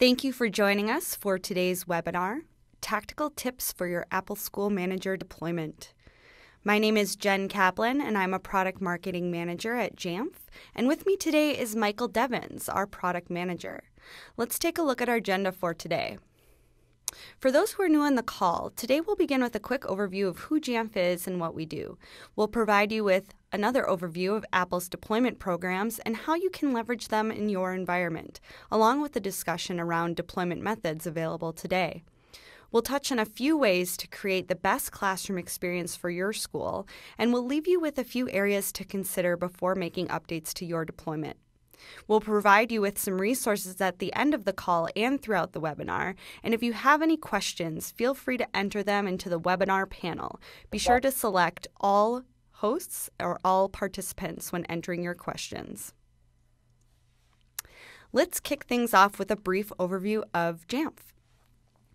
Thank you for joining us for today's webinar, Tactical Tips for Your Apple School Manager Deployment. My name is Jen Kaplan, and I'm a Product Marketing Manager at Jamf. And with me today is Michael Devins, our Product Manager. Let's take a look at our agenda for today. For those who are new on the call, today we'll begin with a quick overview of who Jamf is and what we do. We'll provide you with another overview of Apple's deployment programs and how you can leverage them in your environment, along with a discussion around deployment methods available today. We'll touch on a few ways to create the best classroom experience for your school, and we'll leave you with a few areas to consider before making updates to your deployment. We'll provide you with some resources at the end of the call and throughout the webinar, and if you have any questions, feel free to enter them into the webinar panel. Be sure to select all hosts or all participants when entering your questions. Let's kick things off with a brief overview of Jamf.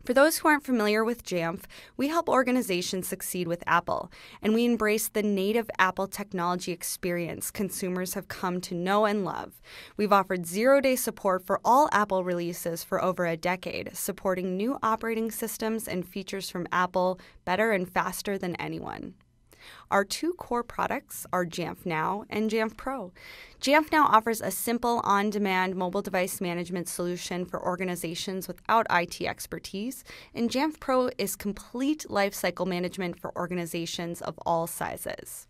For those who aren't familiar with Jamf, we help organizations succeed with Apple, and we embrace the native Apple technology experience consumers have come to know and love. We've offered zero-day support for all Apple releases for over a decade, supporting new operating systems and features from Apple better and faster than anyone. Our two core products are Jamf Now and Jamf Pro. Jamf Now offers a simple, on-demand mobile device management solution for organizations without IT expertise, and Jamf Pro is complete lifecycle management for organizations of all sizes.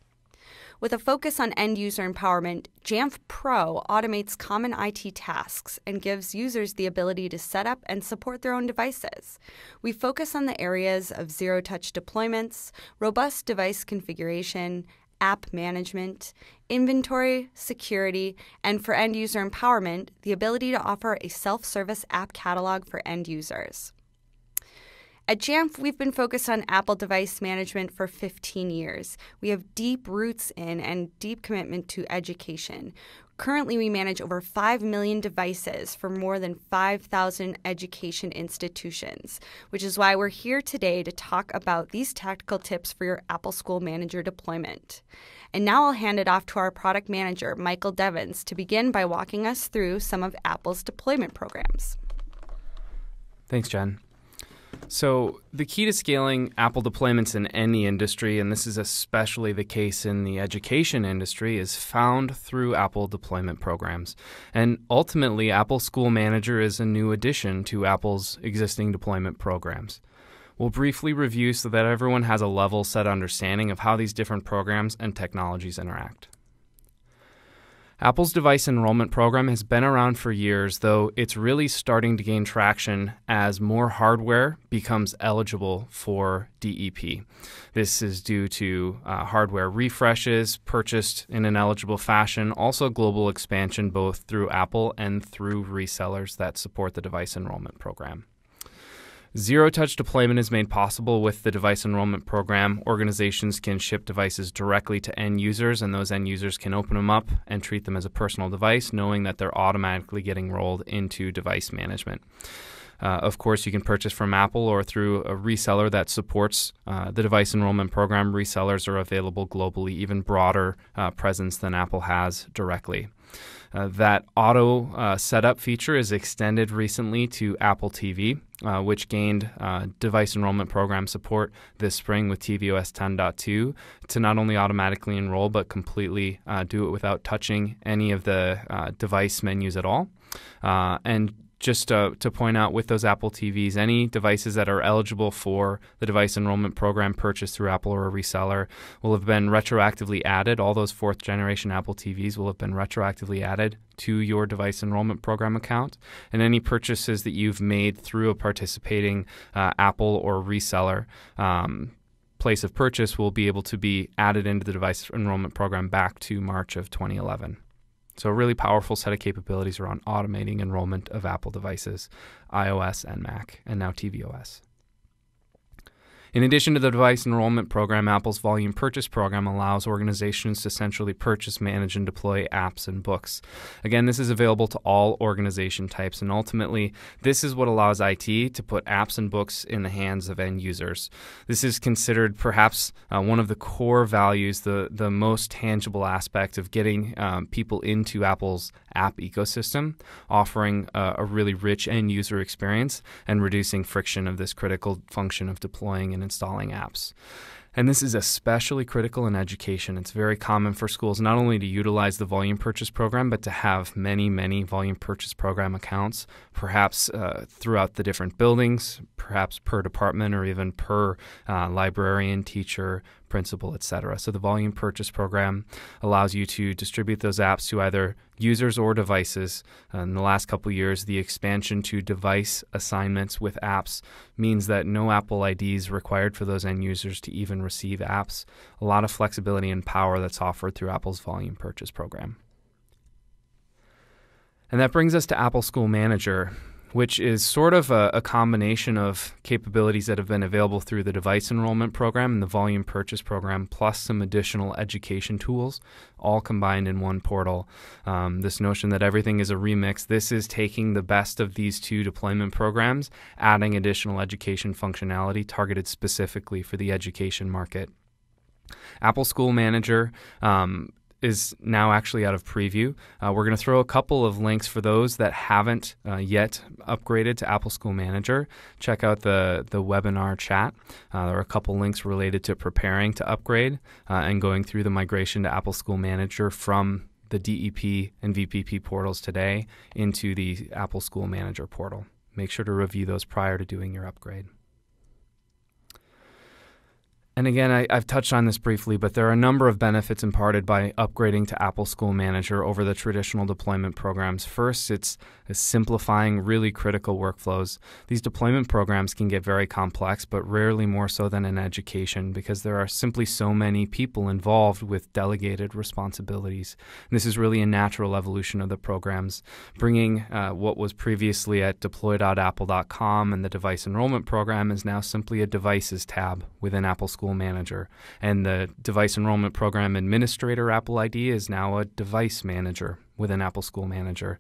With a focus on end-user empowerment, Jamf Pro automates common IT tasks and gives users the ability to set up and support their own devices. We focus on the areas of zero-touch deployments, robust device configuration, app management, inventory, security, and for end-user empowerment, the ability to offer a self-service app catalog for end users. At Jamf, we've been focused on Apple device management for 15 years. We have deep roots in and deep commitment to education. Currently, we manage over 5 million devices for more than 5,000 education institutions, which is why we're here today to talk about these tactical tips for your Apple School Manager deployment. And now I'll hand it off to our product manager, Michael Devins, to begin by walking us through some of Apple's deployment programs. Thanks, Jen. So the key to scaling Apple deployments in any industry, and this is especially the case in the education industry, is found through Apple deployment programs. And ultimately, Apple School Manager is a new addition to Apple's existing deployment programs. We'll briefly review so that everyone has a level set understanding of how these different programs and technologies interact. Apple's device enrollment program has been around for years, though it's really starting to gain traction as more hardware becomes eligible for DEP. This is due to hardware refreshes purchased in an eligible fashion, also global expansion both through Apple and through resellers that support the device enrollment program. Zero-touch deployment is made possible with the device enrollment program. Organizations can ship devices directly to end users, and those end users can open them up and treat them as a personal device, knowing that they're automatically getting rolled into device management. Of course, you can purchase from Apple or through a reseller that supports the device enrollment program. Resellers are available globally, even broader presence than Apple has directly. That auto setup feature is extended recently to Apple TV, which gained device enrollment program support this spring with tvOS 10.2 to not only automatically enroll, but completely do it without touching any of the device menus at all. And just to point out, with those Apple TVs, any devices that are eligible for the device enrollment program purchased through Apple or a reseller will have been retroactively added. All those fourth generation Apple TVs will have been retroactively added to your device enrollment program account. And any purchases that you've made through a participating Apple or reseller place of purchase will be able to be added into the device enrollment program back to March of 2011. So a really powerful set of capabilities around automating enrollment of Apple devices, iOS and Mac, and now tvOS. In addition to the device enrollment program, Apple's volume purchase program allows organizations to centrally purchase, manage, and deploy apps and books. Again, this is available to all organization types, and ultimately, this is what allows IT to put apps and books in the hands of end users. This is considered perhaps one of the core values, the most tangible aspect of getting people into Apple's app ecosystem, offering a really rich end user experience and reducing friction of this critical function of deploying and installing apps. And this is especially critical in education. It's very common for schools not only to utilize the volume purchase program, but to have many, many volume purchase program accounts, perhaps throughout the different buildings, perhaps per department or even per librarian, teacher, principal, etc. So the volume purchase program allows you to distribute those apps to either users or devices. In the last couple of years, the expansion to device assignments with apps means that no Apple IDs required for those end users to even receive apps. A lot of flexibility and power that's offered through Apple's volume purchase program. And that brings us to Apple School Manager, which is sort of a combination of capabilities that have been available through the device enrollment program and the volume purchase program, plus some additional education tools, all combined in one portal. This notion that everything is a remix, this is taking the best of these two deployment programs, adding additional education functionality targeted specifically for the education market. Apple School Manager is now actually out of preview. We're going to throw a couple of links for those that haven't yet upgraded to Apple School Manager. Check out the webinar chat. There are a couple links related to preparing to upgrade and going through the migration to Apple School Manager from the DEP and VPP portals today into the Apple School Manager portal. Make sure to review those prior to doing your upgrade. And again, I've touched on this briefly, but there are a number of benefits imparted by upgrading to Apple School Manager over the traditional deployment programs. First, it's simplifying really critical workflows. These deployment programs can get very complex, but rarely more so than in education because there are simply so many people involved with delegated responsibilities. And this is really a natural evolution of the programs, bringing what was previously at deploy.apple.com and the device enrollment program is now simply a devices tab within Apple School Manager. And the device enrollment program administrator Apple ID is now a device manager within Apple School Manager.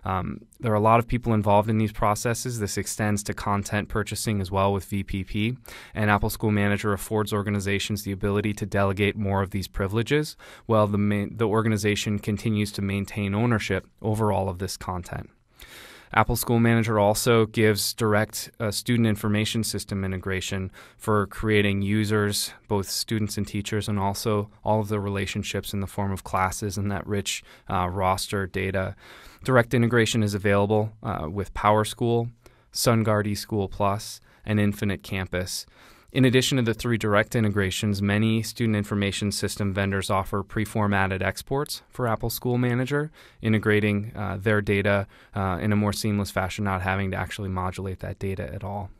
There are a lot of people involved in these processes. This extends to content purchasing as well with VPP. And Apple School Manager affords organizations the ability to delegate more of these privileges while the organization continues to maintain ownership over all of this content. Apple School Manager also gives direct student information system integration for creating users, both students and teachers, and also all of the relationships in the form of classes and that rich roster data. Direct integration is available with PowerSchool, SunGuard eSchool Plus, and Infinite Campus. In addition to the three direct integrations, many student information system vendors offer pre-formatted exports for Apple School Manager, integrating their data in a more seamless fashion, not having to actually modulate that data at all.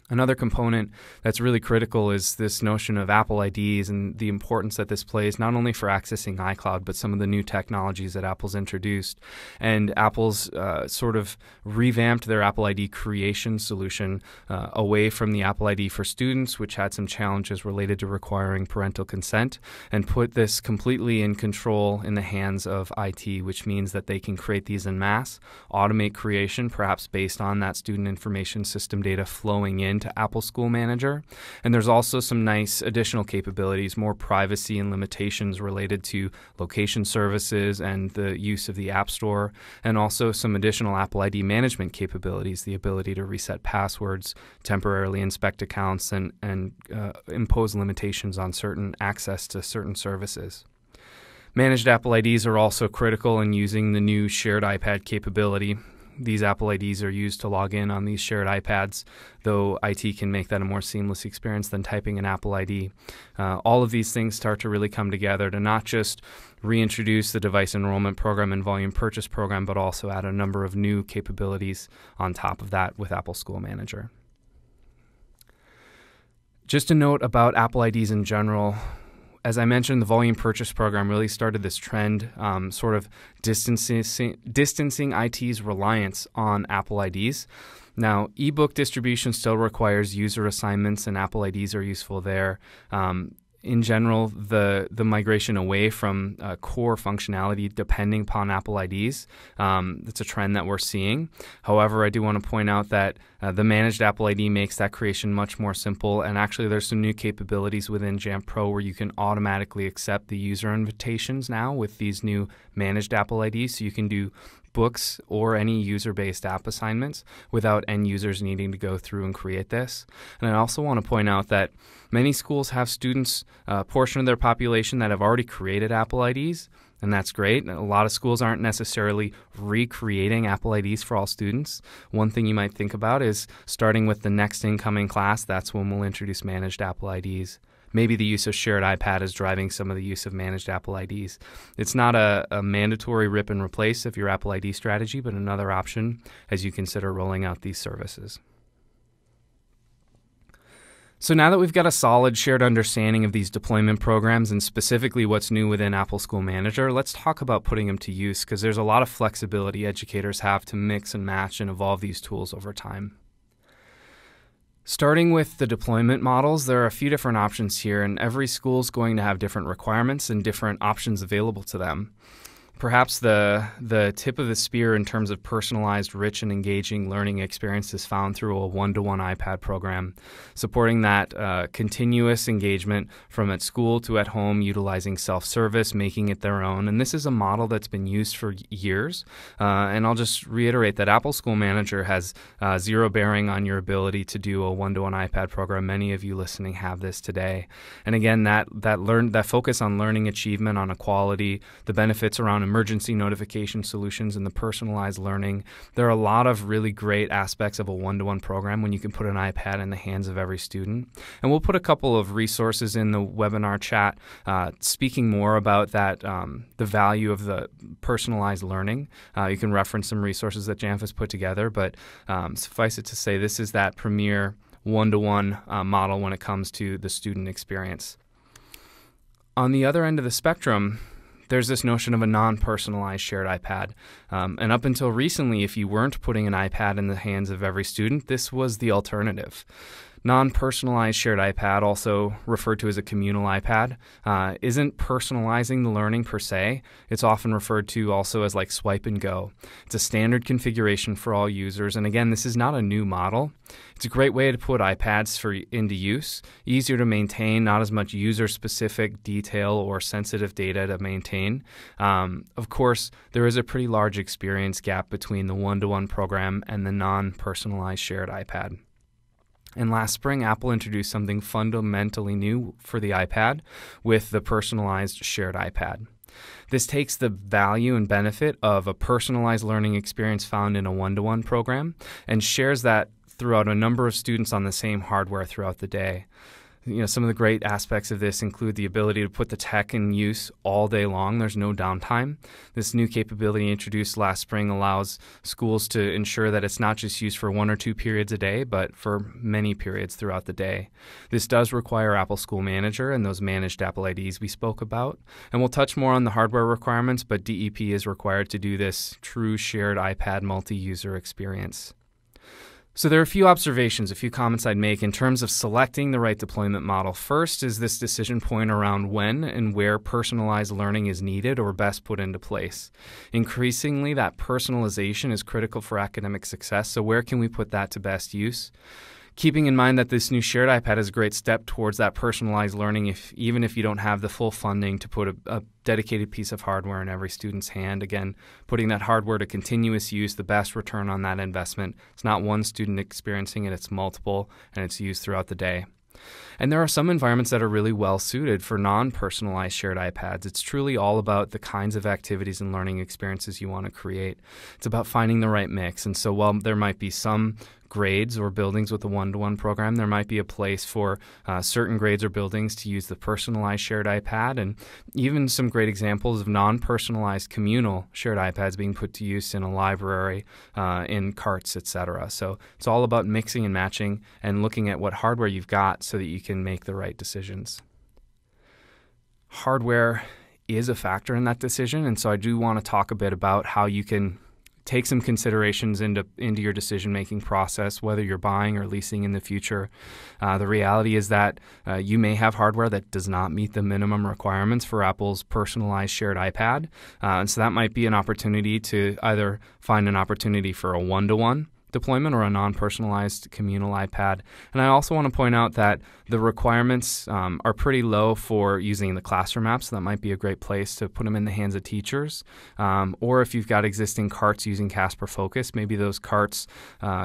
Another component that's really critical is this notion of Apple IDs and the importance that this plays not only for accessing iCloud, but some of the new technologies that Apple's introduced. And Apple's sort of revamped their Apple ID creation solution away from the Apple ID for students, which had some challenges related to requiring parental consent, and put this completely in control in the hands of IT, which means that they can create these en masse, automate creation, perhaps based on that student information system data flowing into Apple School Manager. And there's also some nice additional capabilities, more privacy and limitations related to location services and the use of the App Store, and also some additional Apple ID management capabilities, the ability to reset passwords, temporarily inspect accounts, and impose limitations on certain access to certain services. Managed Apple IDs are also critical in using the new shared iPad capability. These Apple IDs are used to log in on these shared iPads, though IT can make that a more seamless experience than typing an Apple ID. All of these things start to really come together to not just reintroduce the device enrollment program and volume purchase program, but also add a number of new capabilities on top of that with Apple School Manager. Just a note about Apple IDs in general. As I mentioned, the volume purchase program really started this trend, sort of distancing IT's reliance on Apple IDs. Now, ebook distribution still requires user assignments, and Apple IDs are useful there. In general, the migration away from core functionality depending upon Apple IDs, that's a trend that we're seeing. However, I do want to point out that the Managed Apple ID makes that creation much more simple, and actually there's some new capabilities within Jamf Pro where you can automatically accept the user invitations now with these new Managed Apple IDs, so you can do books or any user-based app assignments without end users needing to go through and create this. And I also want to point out that many schools have students, a portion of their population that have already created Apple IDs, and that's great. A lot of schools aren't necessarily recreating Apple IDs for all students. One thing you might think about is starting with the next incoming class, that's when we'll introduce Managed Apple IDs. Maybe the use of shared iPad is driving some of the use of Managed Apple IDs. It's not a mandatory rip and replace of your Apple ID strategy, but another option as you consider rolling out these services. So now that we've got a solid shared understanding of these deployment programs and specifically what's new within Apple School Manager, let's talk about putting them to use, because there's a lot of flexibility educators have to mix and match and evolve these tools over time. Starting with the deployment models, there are a few different options here, and every school is going to have different requirements and different options available to them. Perhaps the tip of the spear in terms of personalized, rich, and engaging learning experience is found through a one-to-one iPad program, supporting that continuous engagement from at school to at home, utilizing self-service, making it their own. And this is a model that's been used for years. And I'll just reiterate that Apple School Manager has zero bearing on your ability to do a one-to-one iPad program. Many of you listening have this today. And again, that focus on learning achievement, on equality, the benefits around emergency notification solutions and the personalized learning. There are a lot of really great aspects of a one-to-one program when you can put an iPad in the hands of every student. And we'll put a couple of resources in the webinar chat speaking more about that, the value of the personalized learning. You can reference some resources that Jamf has put together, but suffice it to say, this is that premier one-to-one model when it comes to the student experience. On the other end of the spectrum, there's this notion of a non-personalized shared iPad. And up until recently, if you weren't putting an iPad in the hands of every student, this was the alternative. Non-personalized shared iPad, also referred to as a communal iPad, isn't personalizing the learning per se. It's often referred to also as like swipe and go. It's a standard configuration for all users. And again, this is not a new model. It's a great way to put iPads into use, easier to maintain, not as much user-specific detail or sensitive data to maintain. Of course, there is a pretty large experience gap between the one-to-one program and the non-personalized shared iPad. And last spring, Apple introduced something fundamentally new for the iPad with the personalized shared iPad. This takes the value and benefit of a personalized learning experience found in a one-to-one program and shares that throughout a number of students on the same hardware throughout the day. Some of the great aspects of this include the ability to put the tech in use all day long. There's no downtime. This new capability introduced last spring allows schools to ensure that it's not just used for 1 or 2 periods a day, but for many periods throughout the day. This does require Apple School Manager and those Managed Apple IDs we spoke about. And we'll touch more on the hardware requirements, but DEP is required to do this true shared iPad multi-user experience. So there are a few observations, a few comments I'd make in terms of selecting the right deployment model. First is this decision point around when and where personalized learning is needed or best put into place. Increasingly, that personalization is critical for academic success, so where can we put that to best use? Keeping in mind that this new shared iPad is a great step towards that personalized learning, even if you don't have the full funding to put a dedicated piece of hardware in every student's hand. Again, putting that hardware to continuous use, the best return on that investment. It's not one student experiencing it, it's multiple, and it's used throughout the day. And there are some environments that are really well suited for non-personalized shared iPads. It's truly all about the kinds of activities and learning experiences you want to create. It's about finding the right mix. And so while there might be some grades or buildings with a one-to-one program, there might be a place for certain grades or buildings to use the personalized shared iPad, and even some great examples of non-personalized communal shared iPads being put to use in a library, in carts, etc. So it's all about mixing and matching and looking at what hardware you've got so that you can make the right decisions. Hardware is a factor in that decision, and so I do want to talk a bit about how you can take some considerations into your decision-making process, whether you're buying or leasing in the future. The reality is that you may have hardware that does not meet the minimum requirements for Apple's personalized shared iPad. And so that might be an opportunity to either find an opportunity for a one-to-one deployment or a non-personalized communal iPad. And I also want to point out that the requirements are pretty low for using the classroom apps. So that might be a great place to put them in the hands of teachers. Or if you've got existing carts using Casper Focus, maybe those carts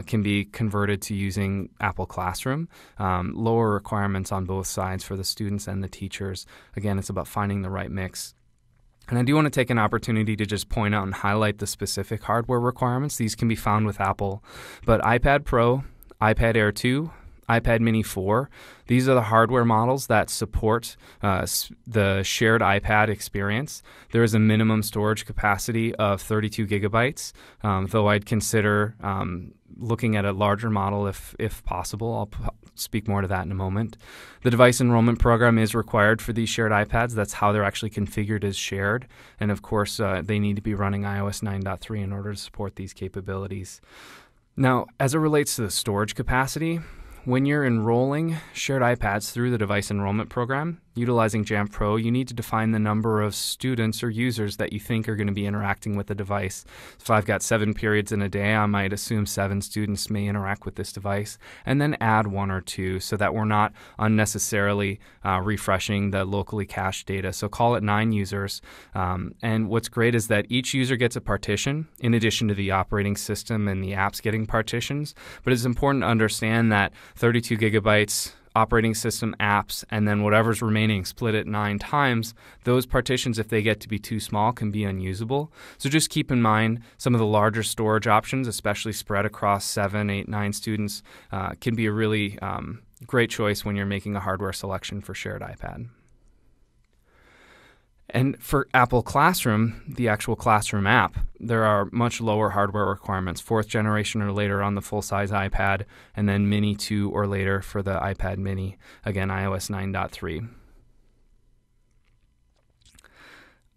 can be converted to using Apple Classroom. Lower requirements on both sides for the students and the teachers. Again, it's about finding the right mix. And I do want to take an opportunity to just point out and highlight the specific hardware requirements. These can be found with Apple. But iPad Pro, iPad Air 2, iPad Mini 4, these are the hardware models that support the shared iPad experience. There is a minimum storage capacity of 32 gigabytes, though I'd consider looking at a larger model if possible. I'll speak more to that in a moment. The device enrollment program is required for these shared iPads. That's how they're actually configured as shared. And of course, they need to be running iOS 9.3 in order to support these capabilities. Now, as it relates to the storage capacity, when you're enrolling shared iPads through the device enrollment program, utilizing Jamf Pro, you need to define the number of students or users that you think are going to be interacting with the device. If I've got 7 periods in a day, I might assume 7 students may interact with this device, and then add 1 or 2 so that we're not unnecessarily refreshing the locally cached data. So call it 9 users. And what's great is that each user gets a partition in addition to the operating system and the apps getting partitions. But it's important to understand that 32 gigabytes operating system, apps, and then whatever's remaining split it 9 times, those partitions, if they get to be too small, can be unusable. So just keep in mind some of the larger storage options, especially spread across 7, 8, 9 students, can be a really great choice when you're making a hardware selection for shared iPad. And for Apple Classroom, the actual Classroom app, there are much lower hardware requirements, 4th generation or later on the full-size iPad, and then Mini 2 or later for the iPad Mini, again, iOS 9.3.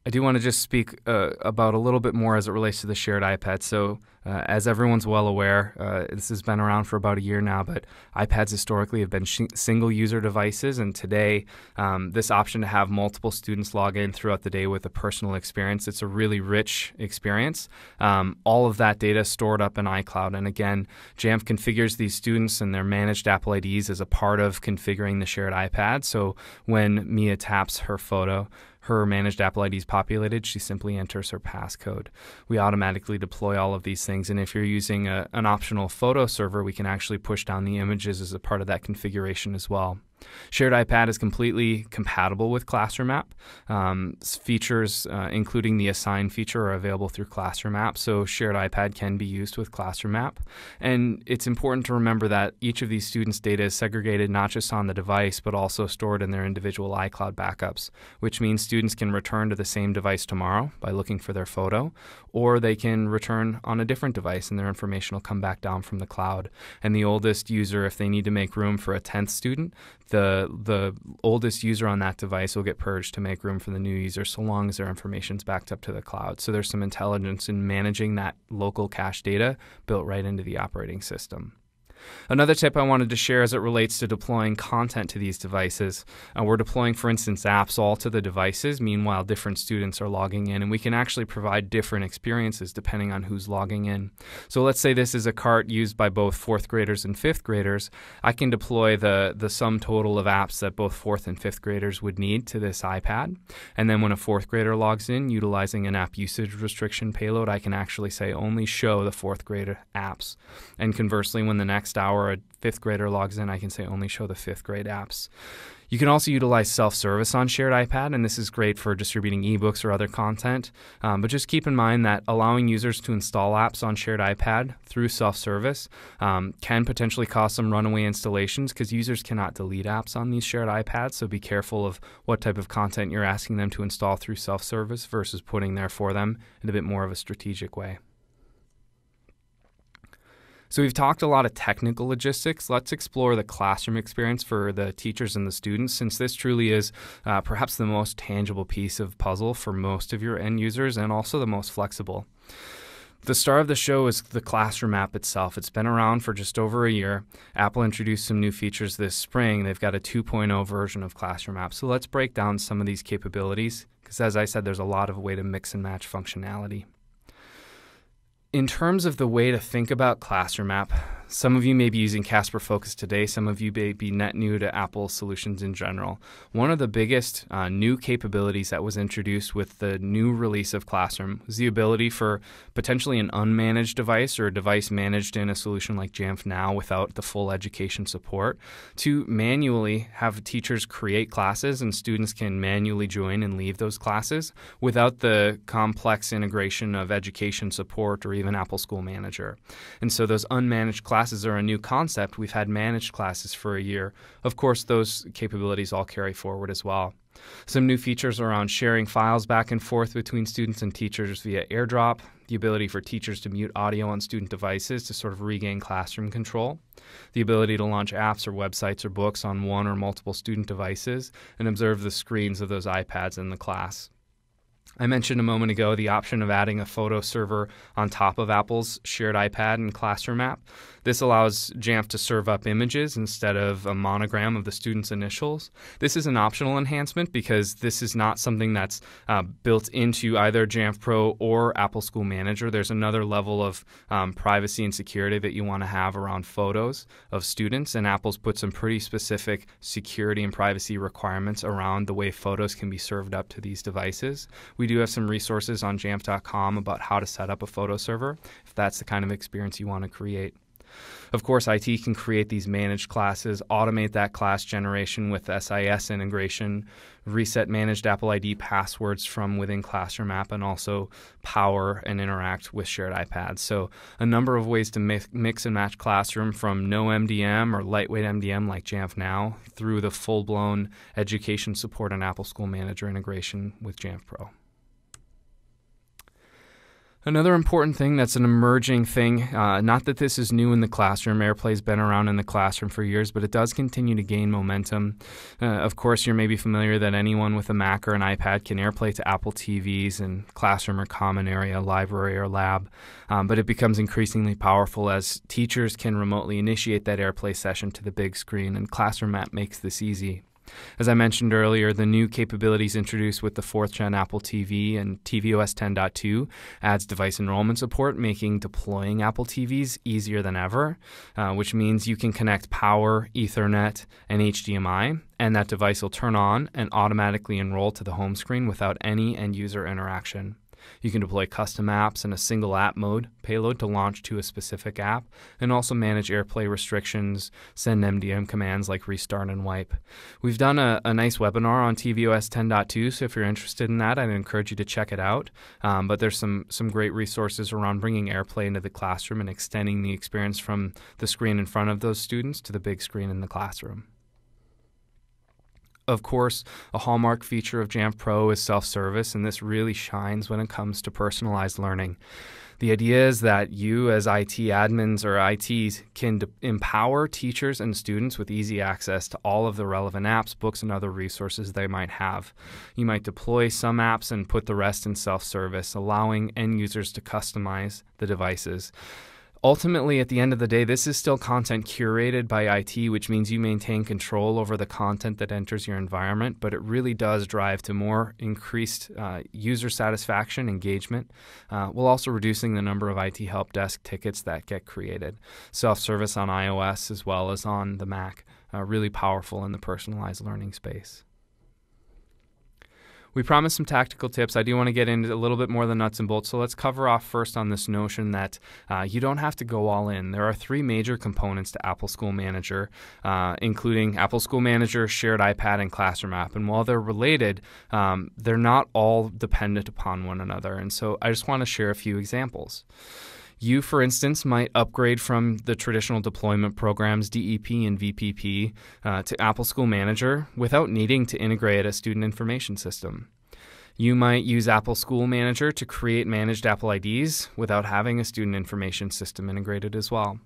I do want to just speak about a little bit more as it relates to the shared iPad. So as everyone's well aware, this has been around for about a year now, but iPads historically have been single-user devices, and today this option to have multiple students log in throughout the day with a personal experience, it's a really rich experience. All of that data stored up in iCloud, and again, Jamf configures these students and their Managed Apple IDs as a part of configuring the shared iPad. So when Mia taps her photo, her Managed Apple ID is populated, she simply enters her passcode. We automatically deploy all of these things, and if you're using an optional photo server, we can actually push down the images as a part of that configuration as well. Shared iPad is completely compatible with Classroom app. Features, including the Assign feature, are available through Classroom app, so Shared iPad can be used with Classroom app. And it's important to remember that each of these students' data is segregated not just on the device, but also stored in their individual iCloud backups, which means students can return to the same device tomorrow by looking for their photo, or they can return on a different device and their information will come back down from the cloud. And the oldest user, if they need to make room for a 10th student, the oldest user on that device will get purged to make room for the new user so long as their information's backed up to the cloud. So there's some intelligence in managing that local cache data built right into the operating system. Another tip I wanted to share as it relates to deploying content to these devices. We're deploying, for instance, apps all to the devices. Meanwhile, different students are logging in, and we can actually provide different experiences depending on who's logging in. So let's say this is a cart used by both 4th graders and 5th graders. I can deploy the sum total of apps that both 4th and 5th graders would need to this iPad. And then when a 4th grader logs in, utilizing an app usage restriction payload, I can actually say only show the 4th grader apps. And conversely, when the next hour a 5th grader logs in, I can say only show the 5th grade apps. You can also utilize SelfService on shared iPad, and this is great for distributing ebooks or other content. But just keep in mind that allowing users to install apps on shared iPad through SelfService can potentially cause some runaway installations because users cannot delete apps on these shared iPads. So be careful of what type of content you're asking them to install through SelfService versus putting there for them in a bit more of a strategic way. So we've talked a lot of technical logistics. Let's explore the classroom experience for the teachers and the students, since this truly is perhaps the most tangible piece of puzzle for most of your end users and also the most flexible. The star of the show is the Classroom app itself. It's been around for just over a year. Apple introduced some new features this spring. They've got a 2.0 version of Classroom app. So let's break down some of these capabilities, because as I said, there's a lot of way to mix and match functionality. In terms of the way to think about Classroom app, some of you may be using Casper Focus today. Some of you may be net new to Apple solutions in general. One of the biggest new capabilities that was introduced with the new release of Classroom was the ability for potentially an unmanaged device or a device managed in a solution like Jamf Now without the full education support to manually have teachers create classes and students can manually join and leave those classes without the complex integration of education support or even Apple School Manager. And so those unmanaged classes are a new concept. We've had managed classes for a year. Of course, those capabilities all carry forward as well. Some new features around sharing files back and forth between students and teachers via AirDrop, the ability for teachers to mute audio on student devices to sort of regain classroom control, the ability to launch apps or websites or books on one or multiple student devices and observe the screens of those iPads in the class. I mentioned a moment ago the option of adding a photo server on top of Apple's Shared iPad and Classroom app. This allows Jamf to serve up images instead of a monogram of the student's initials. This is an optional enhancement because this is not something that's built into either Jamf Pro or Apple School Manager. There's another level of privacy and security that you want to have around photos of students, and Apple's put some pretty specific security and privacy requirements around the way photos can be served up to these devices. We do have some resources on jamf.com about how to set up a photo server if that's the kind of experience you want to create. Of course, IT can create these managed classes, automate that class generation with SIS integration, reset Managed Apple ID passwords from within Classroom app, and also power and interact with shared iPads. So a number of ways to mix and match Classroom, from no MDM or lightweight MDM like Jamf Now through the full-blown education support and Apple School Manager integration with Jamf Pro. Another important thing that's an emerging thing, not that this is new in the classroom, AirPlay's been around in the classroom for years, but it does continue to gain momentum. Of course, you're maybe familiar that anyone with a Mac or an iPad can AirPlay to Apple TVs in classroom or common area, library or lab, but it becomes increasingly powerful as teachers can remotely initiate that AirPlay session to the big screen, and Classroom app makes this easy. As I mentioned earlier, the new capabilities introduced with the 4th Gen Apple TV and tvOS 10.2 adds device enrollment support, making deploying Apple TVs easier than ever, which means you can connect power, Ethernet, and HDMI, and that device will turn on and automatically enroll to the home screen without any end-user interaction. You can deploy custom apps in a single app mode payload to launch to a specific app, and also manage AirPlay restrictions, send MDM commands like restart and wipe. We've done a nice webinar on tvOS 10.2, so if you're interested in that, I'd encourage you to check it out. But there's some great resources around bringing AirPlay into the classroom and extending the experience from the screen in front of those students to the big screen in the classroom. Of course, a hallmark feature of Jamf Pro is self-service, and this really shines when it comes to personalized learning. The idea is that you as IT admins or ITs can empower teachers and students with easy access to all of the relevant apps, books, and other resources they might have. You might deploy some apps and put the rest in self-service, allowing end users to customize the devices. Ultimately, at the end of the day, this is still content curated by IT, which means you maintain control over the content that enters your environment, but it really does drive to more increased user satisfaction, engagement, while also reducing the number of IT help desk tickets that get created. Self-service on iOS as well as on the Mac, really powerful in the personalized learning space. We promised some tactical tips. I do want to get into a little bit more of the nuts and bolts, so let's cover off first on this notion that you don't have to go all in. There are 3 major components to Apple School Manager, including Apple School Manager, Shared iPad, and Classroom app. And while they're related, they're not all dependent upon one another. And so I just want to share a few examples. You, for instance, might upgrade from the traditional deployment programs, DEP and VPP, to Apple School Manager without needing to integrate a student information system. You might use Apple School Manager to create Managed Apple IDs without having a student information system integrated as well.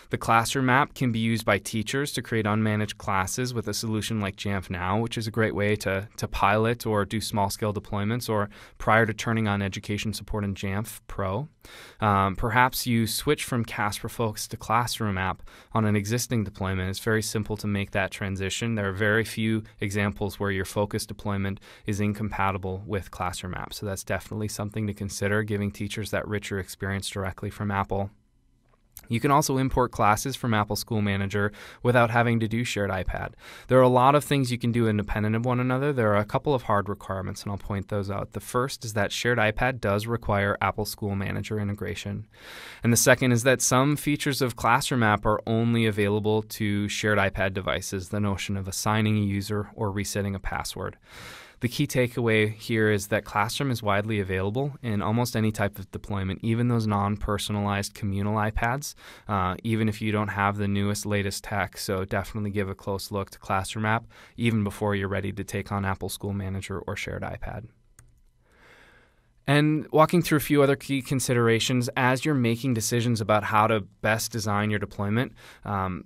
The Classroom app can be used by teachers to create unmanaged classes with a solution like Jamf Now, which is a great way to pilot or do small-scale deployments, or prior to turning on education support in Jamf Pro. Perhaps you switch from Casper Focus to Classroom app on an existing deployment. It's very simple to make that transition. There are very few examples where your Focus deployment is incompatible with Classroom app, so that's definitely something to consider, giving teachers that richer experience directly from Apple. You can also import classes from Apple School Manager without having to do Shared iPad. There are a lot of things you can do independent of one another. There are a couple of hard requirements, and I'll point those out. The first is that Shared iPad does require Apple School Manager integration. And the second is that some features of Classroom app are only available to Shared iPad devices, the notion of assigning a user or resetting a password. The key takeaway here is that Classroom is widely available in almost any type of deployment, even those non-personalized communal iPads, even if you don't have the newest, latest tech. So definitely give a close look to Classroom app, even before you're ready to take on Apple School Manager or Shared iPad. And walking through a few other key considerations as you're making decisions about how to best design your deployment,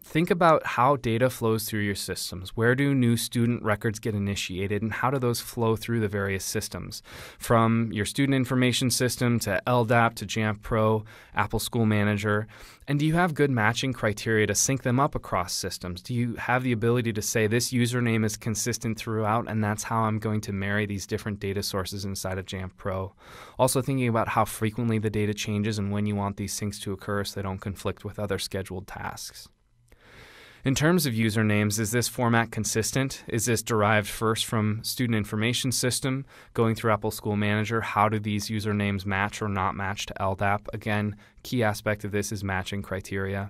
think about how data flows through your systems. Where do new student records get initiated, and how do those flow through the various systems? From your student information system to LDAP to Jamf Pro, Apple School Manager. And do you have good matching criteria to sync them up across systems? Do you have the ability to say this username is consistent throughout, and that's how I'm going to marry these different data sources inside of Jamf Pro? Also thinking about how frequently the data changes and when you want these syncs to occur so they don't conflict with other scheduled tasks. In terms of usernames, is this format consistent? Is this derived first from Student Information System, going through Apple School Manager? How do these usernames match or not match to LDAP? Again, key aspect of this is matching criteria.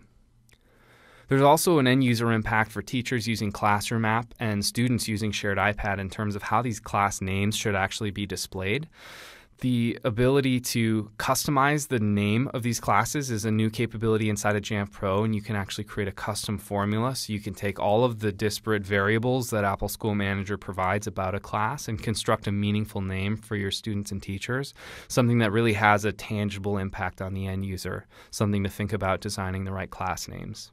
There's also an end-user impact for teachers using Classroom app and students using Shared iPad in terms of how these class names should actually be displayed. The ability to customize the name of these classes is a new capability inside of Jamf Pro, and you can actually create a custom formula. So you can take all of the disparate variables that Apple School Manager provides about a class and construct a meaningful name for your students and teachers, something that really has a tangible impact on the end user, something to think about designing the right class names.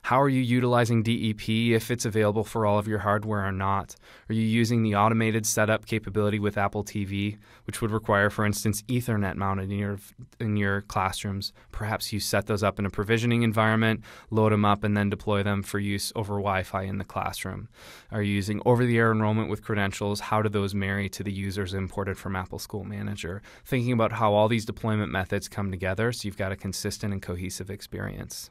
How are you utilizing DEP, if it's available for all of your hardware or not? Are you using the automated setup capability with Apple TV, which would require, for instance, Ethernet mounted in your classrooms? Perhaps you set those up in a provisioning environment, load them up, and then deploy them for use over Wi-Fi in the classroom. Are you using over-the-air enrollment with credentials? How do those marry to the users imported from Apple School Manager? Thinking about how all these deployment methods come together so you've got a consistent and cohesive experience.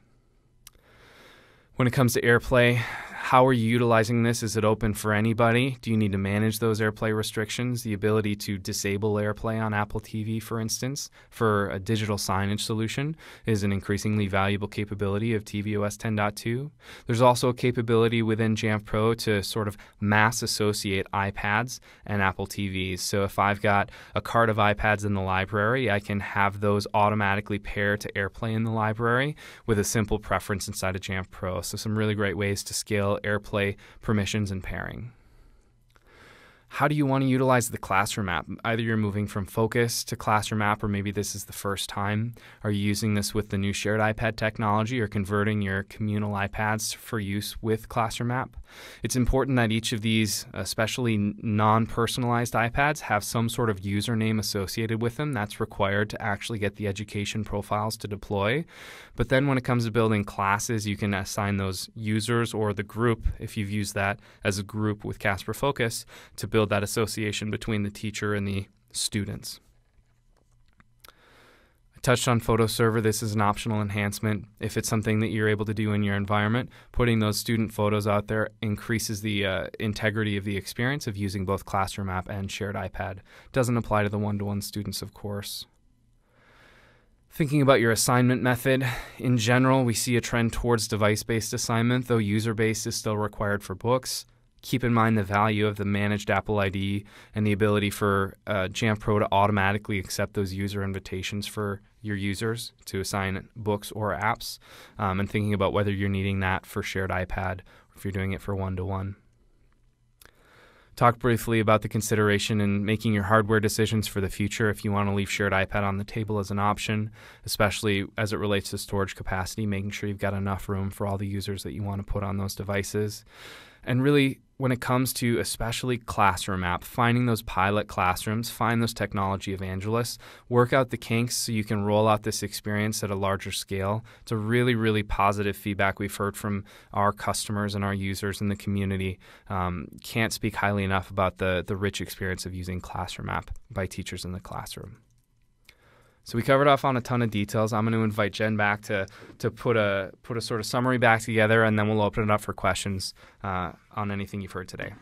When it comes to AirPlay, how are you utilizing this? Is it open for anybody? Do you need to manage those AirPlay restrictions? The ability to disable AirPlay on Apple TV, for instance, for a digital signage solution is an increasingly valuable capability of tvOS 10.2. There's also a capability within Jamf Pro to sort of mass associate iPads and Apple TVs. So if I've got a cart of iPads in the library, I can have those automatically pair to AirPlay in the library with a simple preference inside of Jamf Pro. So some really great ways to scale AirPlay permissions and pairing. How do you want to utilize the Classroom app? Either you're moving from Focus to Classroom app, or maybe this is the first time. Are you using this with the new Shared iPad technology, or converting your communal iPads for use with Classroom app? It's important that each of these, especially non-personalized iPads, have some sort of username associated with them. That's required to actually get the education profiles to deploy. But then when it comes to building classes, you can assign those users or the group, if you've used that as a group with Casper Focus, to build that association between the teacher and the students. I touched on Photo Server. This is an optional enhancement. If it's something that you're able to do in your environment, putting those student photos out there increases the integrity of the experience of using both Classroom app and Shared iPad. Doesn't apply to the one-to-one students, of course. Thinking about your assignment method, in general, we see a trend towards device-based assignment, though user-based is still required for books. Keep in mind the value of the Managed Apple ID and the ability for Jamf Pro to automatically accept those user invitations for your users to assign books or apps, and thinking about whether you're needing that for Shared iPad or if you're doing it for one-to-one. Talk briefly about the consideration in making your hardware decisions for the future if you want to leave shared iPad on the table as an option, especially as it relates to storage capacity, making sure you've got enough room for all the users that you want to put on those devices. And really, when it comes to especially classroom app, finding those pilot classrooms, find those technology evangelists, work out the kinks so you can roll out this experience at a larger scale. It's a really, really positive feedback we've heard from our customers and our users in the community. Can't speak highly enough about the rich experience of using classroom app by teachers in the classroom. So we covered off on a ton of details. I'm going to invite Jen back to put a sort of summary back together, and then we'll open it up for questions on anything you've heard today.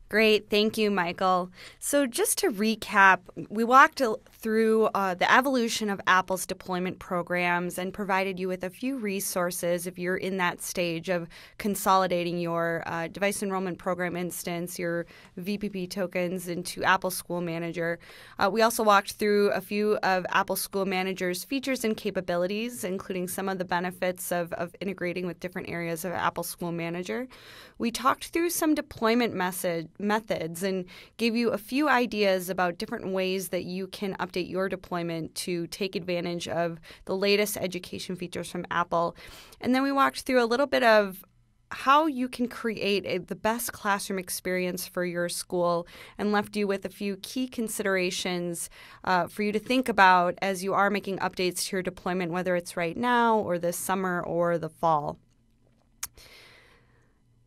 Great. Thank you, Michael. So just to recap, we walked through the evolution of Apple's deployment programs and provided you with a few resources if you're in that stage of consolidating your device enrollment program instance, your VPP tokens into Apple School Manager. We also walked through a few of Apple School Manager's features and capabilities, including some of the benefits of integrating with different areas of Apple School Manager. We talked through some deployment methods and gave you a few ideas about different ways that you can update your deployment to take advantage of the latest education features from Apple. And then we walked through a little bit of how you can create the best classroom experience for your school and left you with a few key considerations for you to think about as you are making updates to your deployment, whether it's right now or this summer or the fall.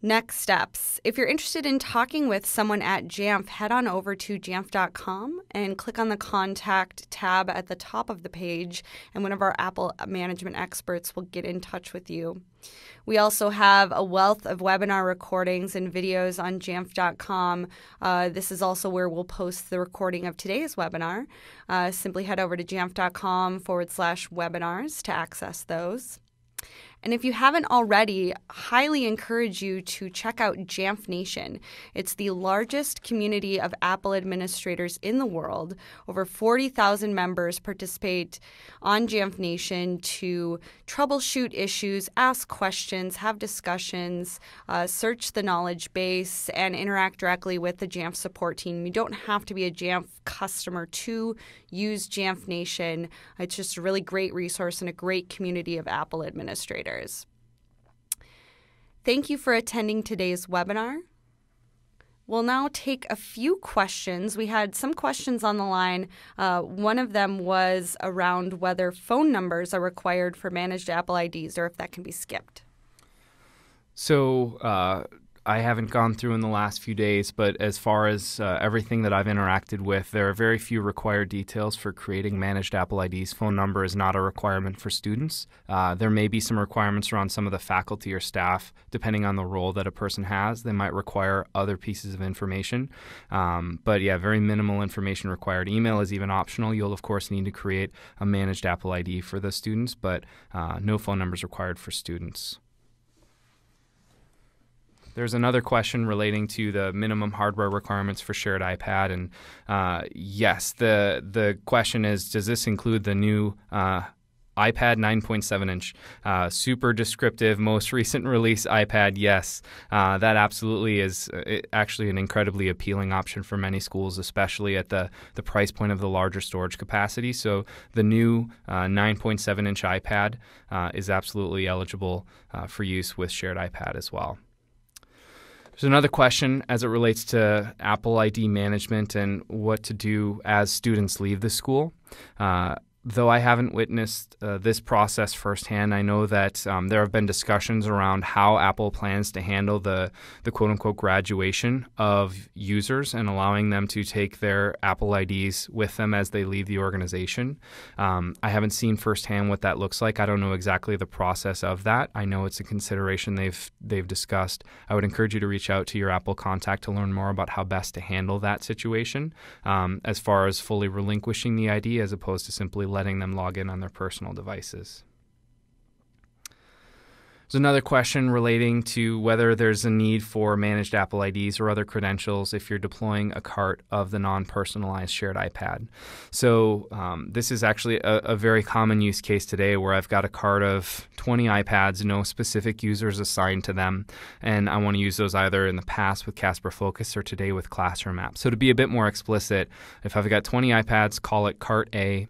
Next steps. If you're interested in talking with someone at Jamf, head on over to jamf.com and click on the Contact tab at the top of the page, and one of our Apple management experts will get in touch with you. We also have a wealth of webinar recordings and videos on jamf.com. This is also where we'll post the recording of today's webinar. Simply head over to jamf.com/webinars to access those. And if you haven't already, highly encourage you to check out Jamf Nation. It's the largest community of Apple administrators in the world. Over 40,000 members participate on Jamf Nation to troubleshoot issues, ask questions, have discussions, search the knowledge base, and interact directly with the Jamf support team. You don't have to be a Jamf customer to use Jamf Nation. It's just a really great resource and a great community of Apple administrators. Thank you for attending today's webinar. We'll now take a few questions. We had some questions on the line. One of them was around whether phone numbers are required for managed Apple IDs or if that can be skipped. So I haven't gone through in the last few days, but as far as everything that I've interacted with, there are very few required details for creating managed Apple IDs. Phone number is not a requirement for students. There may be some requirements around some of the faculty or staff, depending on the role that a person has. They might require other pieces of information. But yeah, very minimal information required. Email is even optional. You'll, of course, need to create a managed Apple ID for the students, but no phone numbers required for students. There's another question relating to the minimum hardware requirements for shared iPad, and yes, the question is, does this include the new iPad 9.7-inch, super descriptive, most recent release iPad? Yes, that absolutely is actually an incredibly appealing option for many schools, especially at the price point of the larger storage capacity. So the new 9.7-inch iPad is absolutely eligible for use with shared iPad as well. There's another question as it relates to Apple ID management and what to do as students leave the school. Though I haven't witnessed this process firsthand, I know that there have been discussions around how Apple plans to handle the quote-unquote graduation of users and allowing them to take their Apple IDs with them as they leave the organization. I haven't seen firsthand what that looks like. I don't know exactly the process of that. I know it's a consideration they've discussed. I would encourage you to reach out to your Apple contact to learn more about how best to handle that situation as far as fully relinquishing the ID as opposed to simply letting them log in on their personal devices. There's another question relating to whether there's a need for managed Apple IDs or other credentials if you're deploying a cart of the non-personalized shared iPad. So this is actually a very common use case today where I've got a cart of 20 iPads, no specific users assigned to them, and I want to use those either in the past with Casper Focus or today with Classroom App. So to be a bit more explicit, if I've got 20 iPads, call it cart A.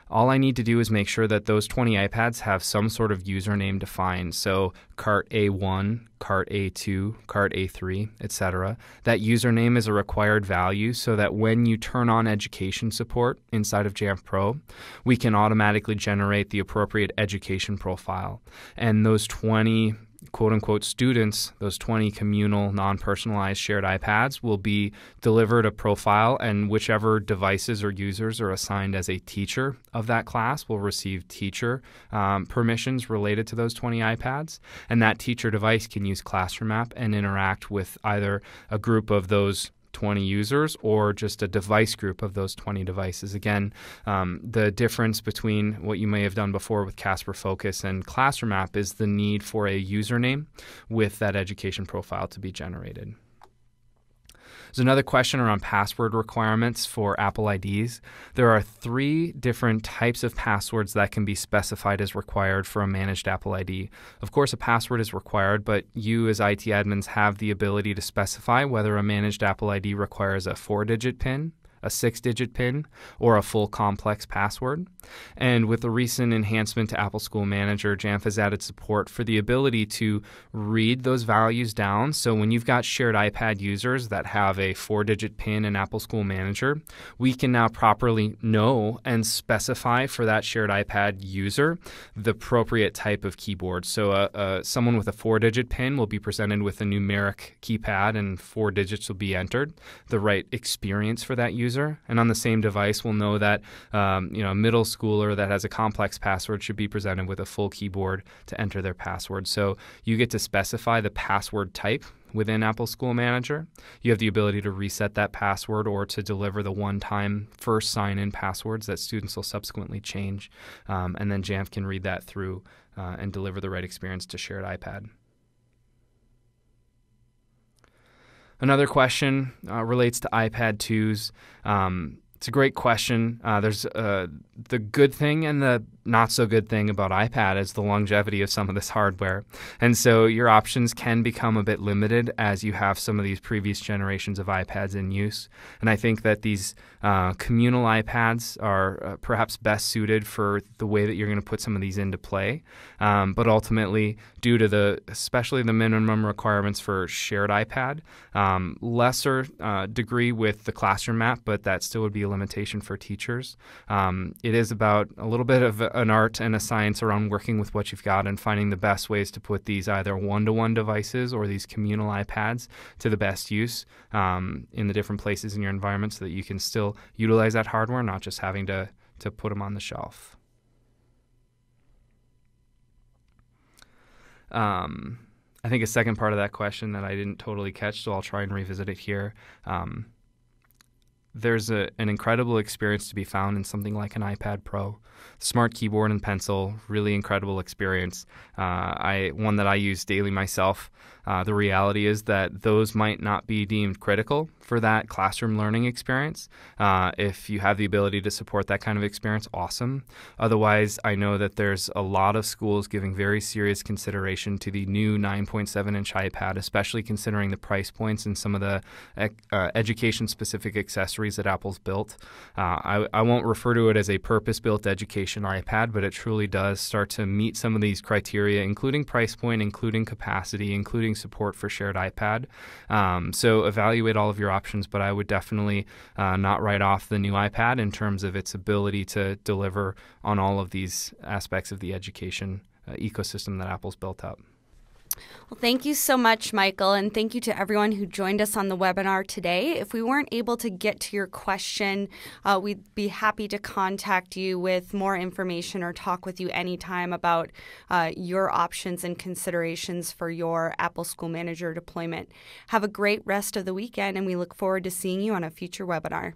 All I need to do is make sure that those 20 iPads have some sort of username defined. So cart A1, cart A2, cart A3, etc. That username is a required value so that when you turn on education support inside of Jamf Pro, we can automatically generate the appropriate education profile. And those 20 quote-unquote students, those 20 communal non-personalized shared iPads will be delivered a profile, and whichever devices or users are assigned as a teacher of that class will receive teacher permissions related to those 20 iPads. And that teacher device can use Classroom App and interact with either a group of those 20 users or just a device group of those 20 devices. Again, the difference between what you may have done before with Casper Focus and Classroom App is the need for a username with that education profile to be generated. There's another question around password requirements for Apple IDs. There are 3 different types of passwords that can be specified as required for a managed Apple ID. Of course, a password is required, but you as IT admins have the ability to specify whether a managed Apple ID requires a 4-digit PIN, a 6-digit PIN, or a full complex password. And with the recent enhancement to Apple School Manager, Jamf has added support for the ability to read those values down. So when you've got shared iPad users that have a 4-digit PIN in Apple School Manager, we can now properly know and specify for that shared iPad user the appropriate type of keyboard. So someone with a 4-digit PIN will be presented with a numeric keypad and 4 digits will be entered, the right experience for that user. And on the same device, we'll know that a middle schooler that has a complex password should be presented with a full keyboard to enter their password. So you get to specify the password type within Apple School Manager. You have the ability to reset that password or to deliver the one-time first sign-in passwords that students will subsequently change. And then Jamf can read that through and deliver the right experience to shared iPad. Another question relates to iPad 2s. It's a great question. There's the good thing and the not so good thing about iPad is the longevity of some of this hardware. And so your options can become a bit limited as you have some of these previous generations of iPads in use. And I think that these communal iPads are perhaps best suited for the way that you're going to put some of these into play. But ultimately, due to especially the minimum requirements for shared iPad, lesser degree with the Classroom App, but that still would be a limitation for teachers. It is about a little bit of an art and a science around working with what you've got and finding the best ways to put these either one-to-one devices or these communal iPads to the best use in the different places in your environment so that you can still utilize that hardware, not just having to put them on the shelf. I think a second part of that question that I didn't totally catch, so I'll try and revisit it here. There's an incredible experience to be found in something like an iPad Pro. Smart keyboard and pencil, really incredible experience. One that I use daily myself. The reality is that those might not be deemed critical for that classroom learning experience. If you have the ability to support that kind of experience, awesome. Otherwise, I know that there's a lot of schools giving very serious consideration to the new 9.7-inch iPad, especially considering the price points and some of the education-specific accessories that Apple's built. I won't refer to it as a purpose-built education iPad, but it truly does start to meet some of these criteria, including price point, including capacity, including support for shared iPad. So evaluate all of your options, but I would definitely not write off the new iPad in terms of its ability to deliver on all of these aspects of the education ecosystem that Apple's built up. Well, thank you so much, Michael, and thank you to everyone who joined us on the webinar today. If we weren't able to get to your question, we'd be happy to contact you with more information or talk with you anytime about your options and considerations for your Apple School Manager deployment. Have a great rest of the weekend, and we look forward to seeing you on a future webinar.